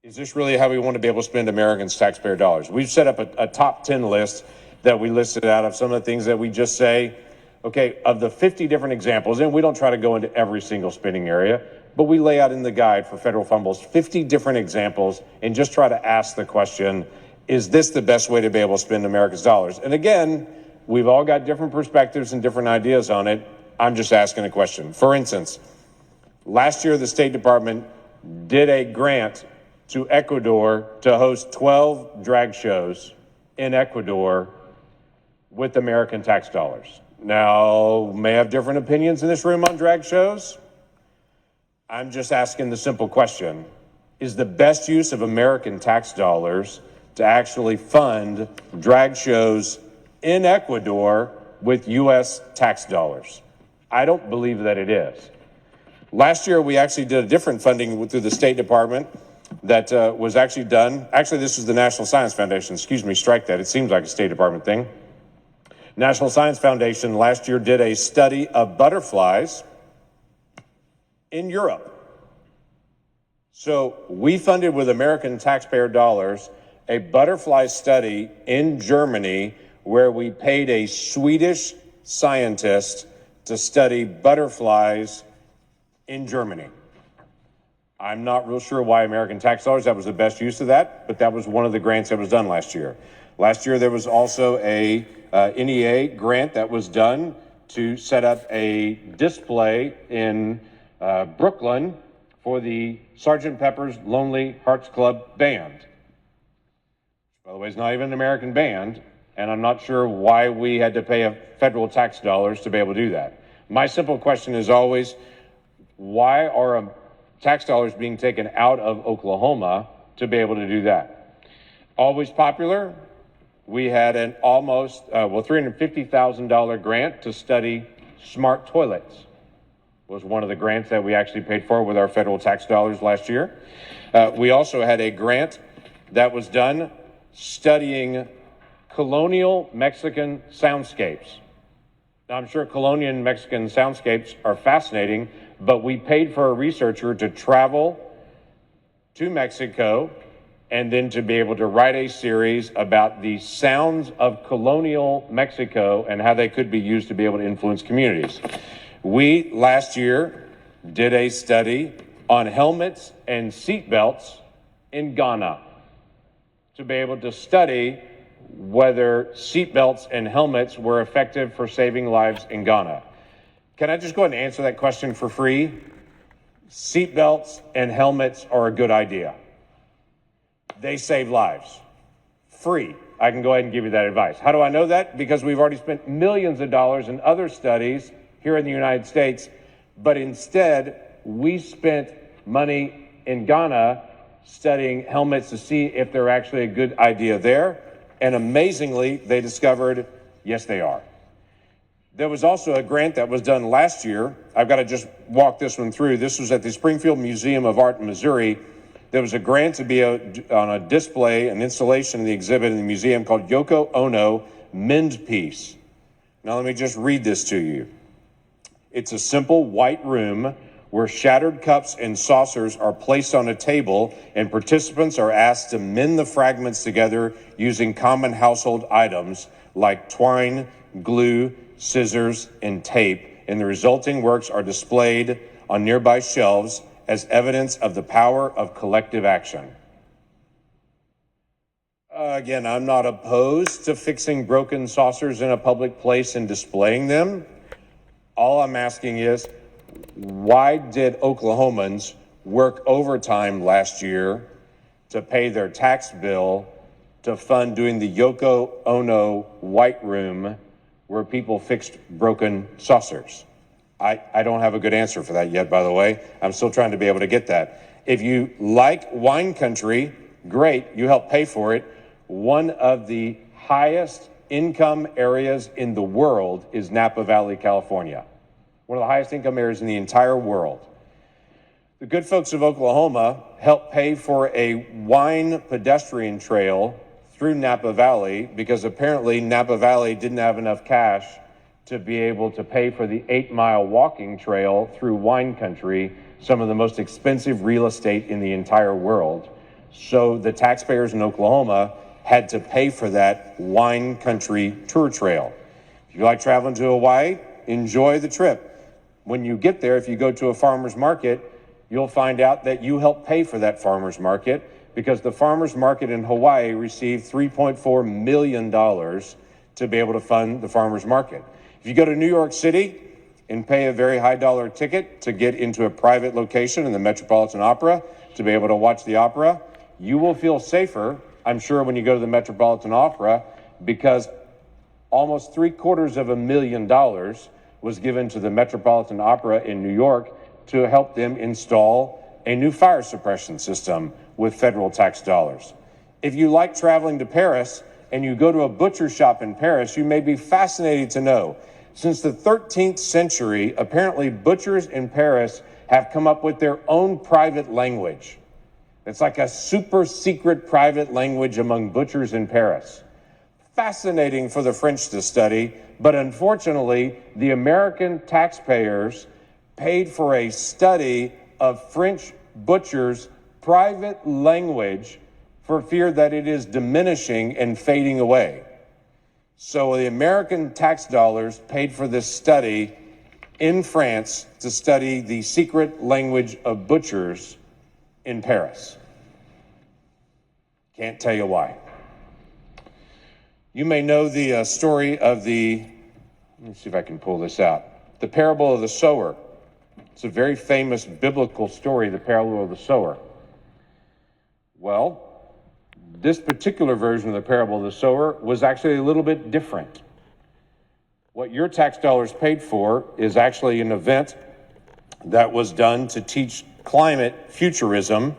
Is this really how we want to be able to spend Americans' taxpayer dollars? We've set up a top 10 list that we listed out of some of the things that we just say, okay, of the 50 different examples, and we don't try to go into every single spending area, but we lay out in the guide for federal fund bills 50 different examples and just try to ask the question, is this the best way to be able to spend America's dollars? And again, we've all got different perspectives and different ideas on it. I'm just asking a question. For instance, last year, the State Department did a grant to Ecuador to host 12 drag shows in Ecuador with American tax dollars. Now, may have different opinions in this room on drag shows. I'm just asking the simple question, is the best use of American tax dollars to actually fund drag shows in Ecuador with U.S. tax dollars? I don't believe that it is. Last year, we actually did a different funding through the State Department that was actually done. Actually, this was the National Science Foundation. Excuse me, strike that. It seems like a State Department thing. National Science Foundation last year did a study of butterflies in Europe. So we funded with American taxpayer dollars a butterfly study in Germany where we paid a Swedish scientist to study butterflies in Germany. I'm not real sure why American tax dollars, that was the best use of that, but that was one of the grants that was done last year. Last year, there was also a NEA grant that was done to set up a display in Brooklyn for the Sgt. Pepper's Lonely Hearts Club Band. By the way, it's not even an American band, and I'm not sure why we had to pay federal tax dollars to be able to do that. My simple question is always, why are tax dollars being taken out of Oklahoma to be able to do that? Always popular, we had an almost, $350,000 grant to study smart toilets. Was one of the grants that we actually paid for with our federal tax dollars last year. We also had a grant that was done studying colonial Mexican soundscapes. Now, I'm sure colonial Mexican soundscapes are fascinating, but we paid for a researcher to travel to Mexico and then to be able to write a series about the sounds of colonial Mexico and how they could be used to be able to influence communities. We, last year, did a study on helmets and seatbelts in Ghana to be able to study whether seatbelts and helmets were effective for saving lives in Ghana. Can I just go ahead and answer that question for free? Seatbelts and helmets are a good idea. They save lives. Free. I can go ahead and give you that advice. How do I know that? Because we've already spent millions of dollars in other studies here in the United States, but instead we spent money in Ghana studying helmets to see if they're actually a good idea there. And amazingly, they discovered, yes, they are. There was also a grant that was done last year. I've got to just walk this one through. This was at the Springfield Museum of Art in Missouri. There was a grant to be on a display, an installation in the exhibit in the museum called Yoko Ono Mend Piece. Now, let me just read this to you. It's a simple white room where shattered cups and saucers are placed on a table, and participants are asked to mend the fragments together using common household items like twine, glue, scissors, and tape, and the resulting works are displayed on nearby shelves as evidence of the power of collective action. Again, I'm not opposed to fixing broken saucers in a public place and displaying them. All I'm asking is, why did Oklahomans work overtime last year to pay their tax bill to fund doing the Yoko Ono White Room where people fixed broken saucers? I don't have a good answer for that yet, by the way. I'm still trying to be able to get that. If you like wine country, great, you help pay for it. One of the highest income areas in the world is Napa Valley, California. One of the highest income areas in the entire world. The good folks of Oklahoma helped pay for a wine pedestrian trail through Napa Valley because apparently Napa Valley didn't have enough cash to be able to pay for the 8-mile walking trail through wine country, some of the most expensive real estate in the entire world. So the taxpayers in Oklahoma had to pay for that wine country tour trail. If you like traveling to Hawaii, enjoy the trip. When you get there, if you go to a farmer's market, you'll find out that you help pay for that farmer's market because the farmer's market in Hawaii received $3.4 million to be able to fund the farmer's market. If you go to New York City and pay a very high dollar ticket to get into a private location in the Metropolitan Opera to be able to watch the opera, you will feel safer, I'm sure, when you go to the Metropolitan Opera, because almost $750,000 was given to the Metropolitan Opera in New York to help them install a new fire suppression system with federal tax dollars. If you like traveling to Paris and you go to a butcher shop in Paris, you may be fascinated to know, since the 13th century, apparently butchers in Paris have come up with their own private language. It's like a super secret private language among butchers in Paris. Fascinating for the French to study, but unfortunately, the American taxpayers paid for a study of French butchers' private language for fear that it is diminishing and fading away. So the American tax dollars paid for this study in France to study the secret language of butchers in Paris. Can't tell you why. You may know the story of let me see if I can pull this out, the parable of the sower. It's a very famous biblical story, the parable of the sower. Well, this particular version of the parable of the sower was actually a little bit different. What your tax dollars paid for is actually an event that was done to teach climate futurism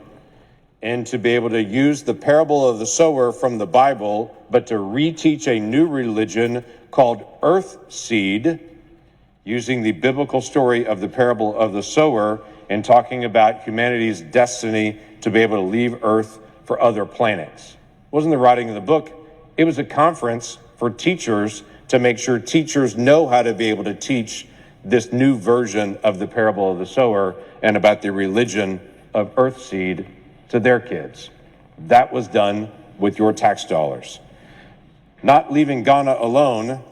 and to be able to use the parable of the sower from the Bible, but to reteach a new religion called Earth Seed, using the biblical story of the parable of the sower and talking about humanity's destiny to be able to leave Earth for other planets. It wasn't the writing of the book. It was a conference for teachers to make sure teachers know how to be able to teach this new version of the parable of the sower and about the religion of Earthseed to their kids. That was done with your tax dollars. Not leaving Ghana alone,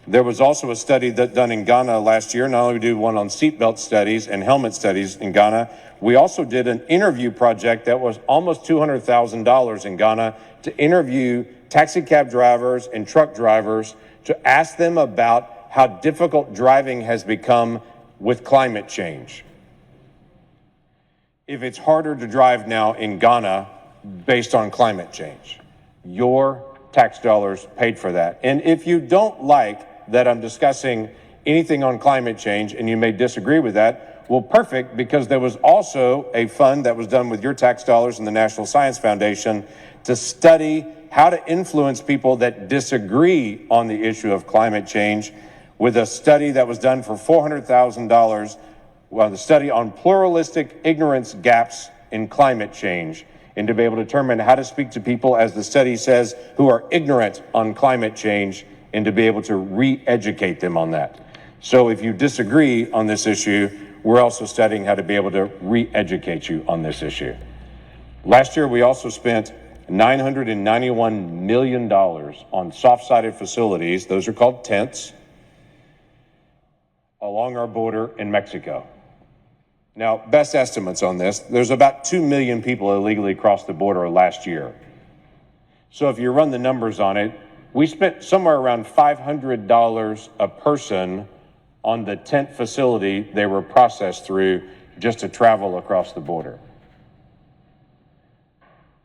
there was also a study done in Ghana last year. Not only did we do one on seatbelt studies and helmet studies in Ghana, we also did an interview project that was almost $200,000 in Ghana to interview taxi cab drivers and truck drivers to ask them about how difficult driving has become with climate change. If it's harder to drive now in Ghana based on climate change, your tax dollars paid for that. And if you don't like that I'm discussing anything on climate change and you may disagree with that, well, perfect, because there was also a fund that was done with your tax dollars and the National Science Foundation to study how to influence people that disagree on the issue of climate change, with a study that was done for $400,000, the study on pluralistic ignorance gaps in climate change, and to be able to determine how to speak to people, as the study says, who are ignorant on climate change, and to be able to re-educate them on that. So if you disagree on this issue, we're also studying how to be able to re-educate you on this issue. Last year, we also spent $991 million on soft-sided facilities, those are called tents, along our border in Mexico. Now, best estimates on this, there's about 2 million people illegally crossed the border last year. So if you run the numbers on it, we spent somewhere around $500 a person on the tent facility they were processed through just to travel across the border.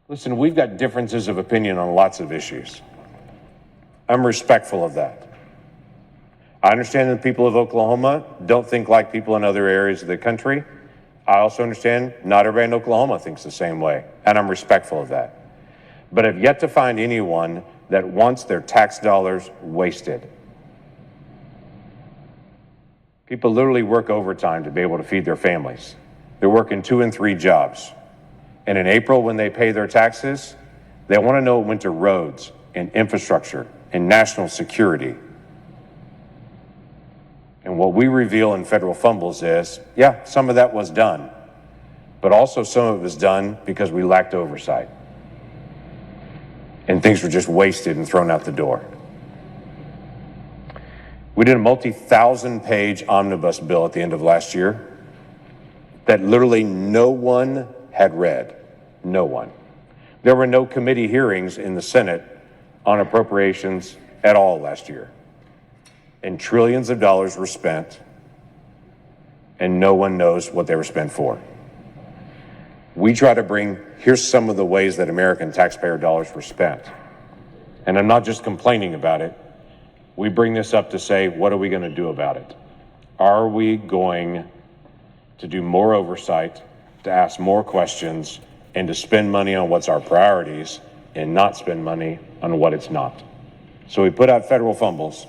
Listen, we've got differences of opinion on lots of issues. I'm respectful of that. I understand that people of Oklahoma don't think like people in other areas of the country. I also understand not everybody in Oklahoma thinks the same way, and I'm respectful of that. But I've yet to find anyone that wants their tax dollars wasted. People literally work overtime to be able to feed their families. They're working 2 and 3 jobs. And in April, when they pay their taxes, they want to know it went to roads and infrastructure and national security. And what we reveal in Federal Fumbles is, yeah, some of that was done, but also some of it was done because we lacked oversight. and things were just wasted and thrown out the door. We did a multi-thousand-page omnibus bill at the end of last year that literally no one had read. No one. There were no committee hearings in the Senate on appropriations at all last year. And trillions of dollars were spent, and no one knows what they were spent for. We try to here's some of the ways that American taxpayer dollars were spent. And I'm not just complaining about it. We bring this up to say, what are we going to do about it? Are we going to do more oversight, to ask more questions, and to spend money on what's our priorities and not spend money on what it's not? So we put out federal fumbles.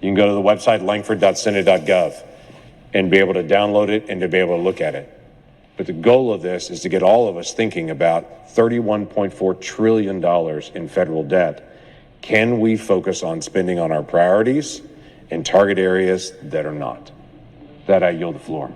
You can go to the website langford.senate.gov and be able to download it and to be able to look at it. But the goal of this is to get all of us thinking about $31.4 trillion in federal debt. Can we focus on spending on our priorities and target areas that are not? That I yield the floor.